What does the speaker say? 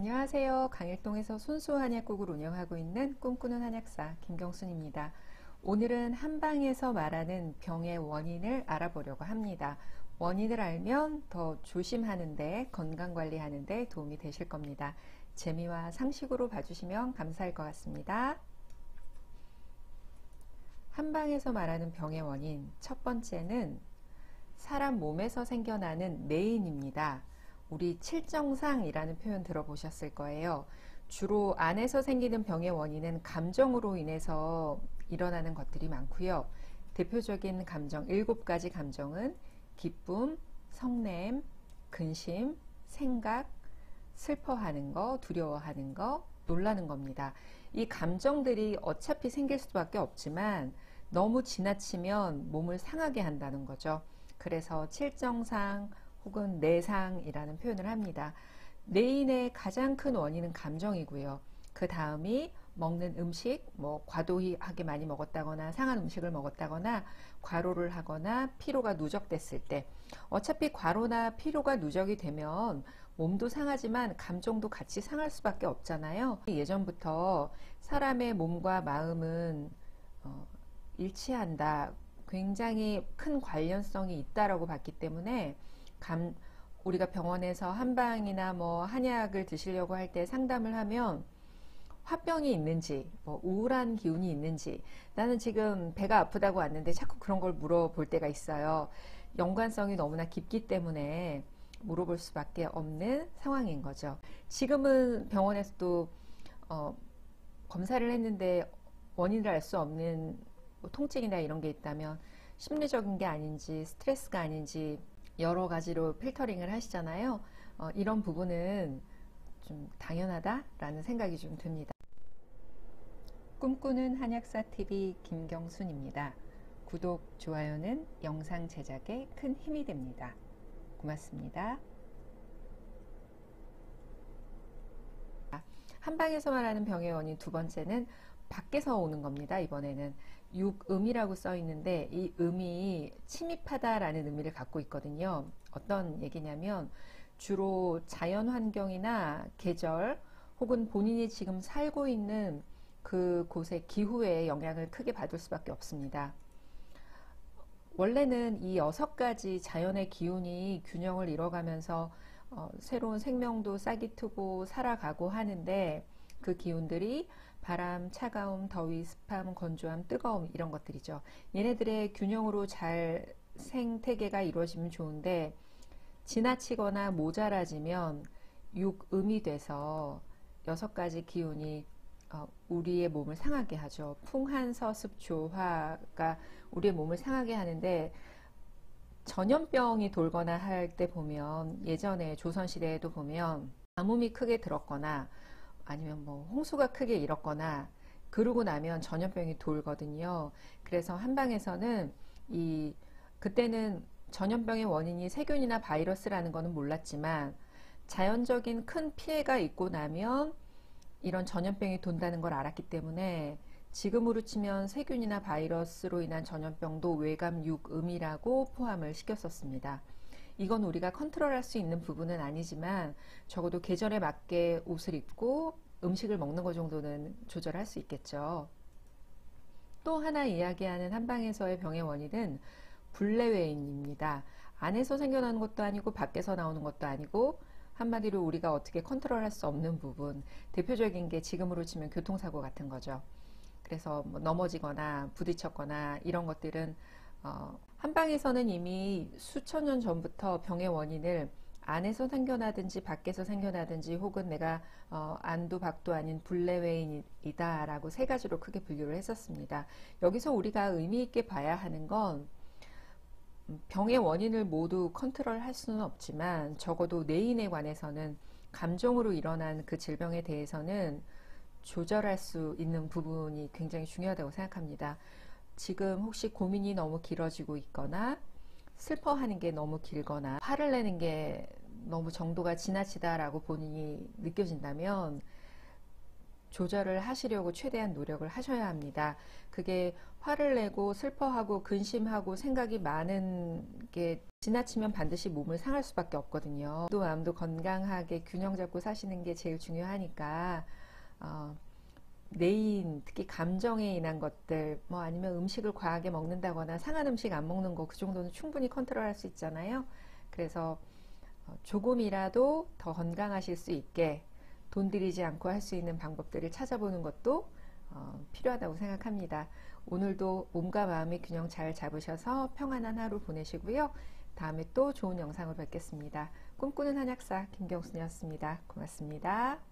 안녕하세요. 강일동에서 순수 한약국을 운영하고 있는 꿈꾸는 한약사 김경순입니다. 오늘은 한방에서 말하는 병의 원인을 알아보려고 합니다. 원인을 알면 더 조심하는데, 건강관리하는데 도움이 되실 겁니다. 재미와 상식으로 봐주시면 감사할 것 같습니다. 한방에서 말하는 병의 원인, 첫 번째는 사람 몸에서 생겨나는 내인입니다. 우리 칠정상이라는 표현 들어보셨을 거예요. 주로 안에서 생기는 병의 원인은 감정으로 인해서 일어나는 것들이 많고요. 대표적인 감정, 7가지 감정은 기쁨, 성냄, 근심, 생각, 슬퍼하는 거, 두려워하는 거, 놀라는 겁니다. 이 감정들이 어차피 생길 수밖에 없지만 너무 지나치면 몸을 상하게 한다는 거죠. 그래서 칠정상 혹은 내상이라는 표현을 합니다. 내인의 가장 큰 원인은 감정이고요. 그 다음이 먹는 음식, 과도하게 많이 먹었다거나 상한 음식을 먹었다거나 과로를 하거나 피로가 누적됐을 때, 어차피 과로나 피로가 누적이 되면 몸도 상하지만 감정도 같이 상할 수밖에 없잖아요. 예전부터 사람의 몸과 마음은 일치한다, 굉장히 큰 관련성이 있다라고 봤기 때문에 우리가 병원에서 한방이나 한약을 드시려고 할 때 상담을 하면 화병이 있는지, 우울한 기운이 있는지, 나는 지금 배가 아프다고 왔는데 자꾸 그런 걸 물어볼 때가 있어요. 연관성이 너무나 깊기 때문에 물어볼 수밖에 없는 상황인 거죠. 지금은 병원에서도 검사를 했는데 원인을 알 수 없는 통증이나 이런 게 있다면 심리적인 게 아닌지 스트레스가 아닌지 여러 가지로 필터링을 하시잖아요. 이런 부분은 좀 당연하다라는 생각이 좀 듭니다. 꿈꾸는 한약사TV 김경순입니다. 구독, 좋아요는 영상 제작에 큰 힘이 됩니다. 고맙습니다. 한방에서 말하는 병의 원인 두 번째는 밖에서 오는 겁니다. 이번에는 육음이라고 써 있는데 이 음이 침입하다라는 의미를 갖고 있거든요. 어떤 얘기냐면 주로 자연 환경이나 계절 혹은 본인이 지금 살고 있는 그곳의 기후에 영향을 크게 받을 수밖에 없습니다. 원래는 이 6가지 자연의 기운이 균형을 이뤄가면서 새로운 생명도 싹이 트고 살아가고 하는데, 그 기운들이 바람, 차가움, 더위, 습함, 건조함, 뜨거움, 이런 것들이죠. 얘네들의 균형으로 잘 생태계가 이루어지면 좋은데 지나치거나 모자라지면 육음이 돼서 6가지 기운이 우리의 몸을 상하게 하죠. 풍한서습조화가 우리의 몸을 상하게 하는데, 전염병이 돌거나 할 때 보면, 예전에 조선시대에도 보면 가뭄이 크게 들었거나 아니면 홍수가 크게 일었거나 그러고 나면 전염병이 돌거든요. 그래서 한방에서는 그때는 전염병의 원인이 세균이나 바이러스라는 거는 몰랐지만 자연적인 큰 피해가 있고 나면 이런 전염병이 돈다는 걸 알았기 때문에 지금으로 치면 세균이나 바이러스로 인한 전염병도 외감 육음이라고 포함을 시켰었습니다. 이건 우리가 컨트롤할 수 있는 부분은 아니지만 적어도 계절에 맞게 옷을 입고 음식을 먹는 것 정도는 조절할 수 있겠죠. 또 하나 이야기하는 한방에서의 병의 원인은 불내외인입니다. 안에서 생겨나는 것도 아니고 밖에서 나오는 것도 아니고, 한마디로 우리가 어떻게 컨트롤할 수 없는 부분, 대표적인 게 지금으로 치면 교통사고 같은 거죠. 그래서 넘어지거나 부딪혔거나 이런 것들은 한방에서는 이미 수천 년 전부터 병의 원인을 안에서 생겨나든지 밖에서 생겨나든지 혹은 내가 안도 밖도 아닌 불내외인이다 라고 3가지로 크게 분류를 했었습니다. 여기서 우리가 의미 있게 봐야 하는 건 병의 원인을 모두 컨트롤할 수는 없지만 적어도 내인에 관해서는 감정으로 일어난 그 질병에 대해서는 조절할 수 있는 부분이 굉장히 중요하다고 생각합니다. 지금 혹시 고민이 너무 길어지고 있거나 슬퍼하는 게 너무 길거나 화를 내는 게 너무 정도가 지나치다라고 본인이 느껴진다면 조절을 하시려고 최대한 노력을 하셔야 합니다. 그게 화를 내고 슬퍼하고 근심하고 생각이 많은 게 지나치면 반드시 몸을 상할 수밖에 없거든요. 또 마음도 건강하게 균형 잡고 사시는 게 제일 중요하니까 뇌인, 특히 감정에 인한 것들, 뭐 아니면 음식을 과하게 먹는다거나 상한 음식 안 먹는 거, 그 정도는 충분히 컨트롤할 수 있잖아요. 그래서 조금이라도 더 건강하실 수 있게 돈 들이지 않고 할 수 있는 방법들을 찾아보는 것도 필요하다고 생각합니다. 오늘도 몸과 마음의 균형 잘 잡으셔서 평안한 하루 보내시고요. 다음에 또 좋은 영상으로 뵙겠습니다. 꿈꾸는 한약사 김경순이었습니다. 고맙습니다.